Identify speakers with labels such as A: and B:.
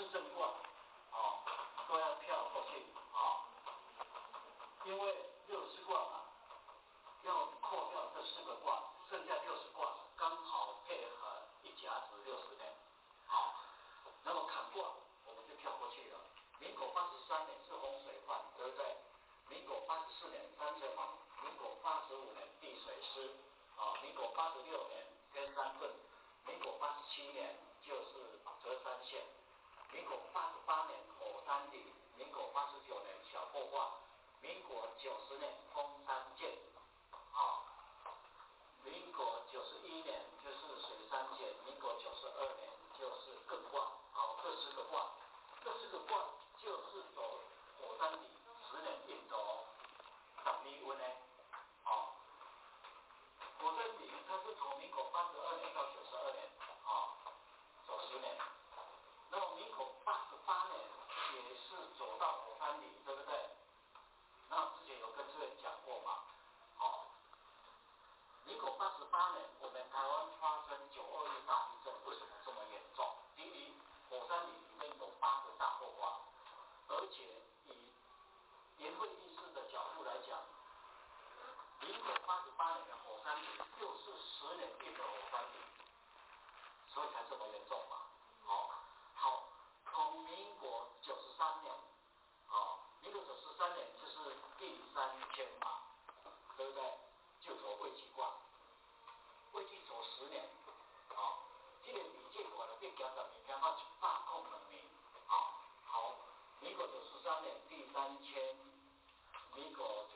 A: 四正卦，都要跳过去，因为64卦嘛，要扣掉这4个卦，剩下60卦，刚好配合一甲子60年，那么坎卦我们就跳过去了。民国83年是洪水患，对不对？民国84年三岁芒，民国85年地水师，民国86年天山遁，民国87年就是折山县，民国88年火山里，民国89年小破卦，民国90年封山剑，民国91年就是水山剑，民国92年就是艮卦，这4个卦，这4个卦就是走火山里10年运走12温呢，火山里它是从民国82年到92年，走10年。那么民国88年也是走到火山里，对不对？那之前有跟各位讲过嘛，民国88年我们台湾发生921大地震，为什么这么严重？第一，火山里面有8个大破卦，而且以年会意识的角度来讲，民国88年的火山里就是10年运的火山里，所以才这么严重嘛。好，从民国93年，民国93年就是第3000嘛，对不对？就走未济卦，未济走10年，这个理解过来变90年，变到102年，好，民国93年第3000，民国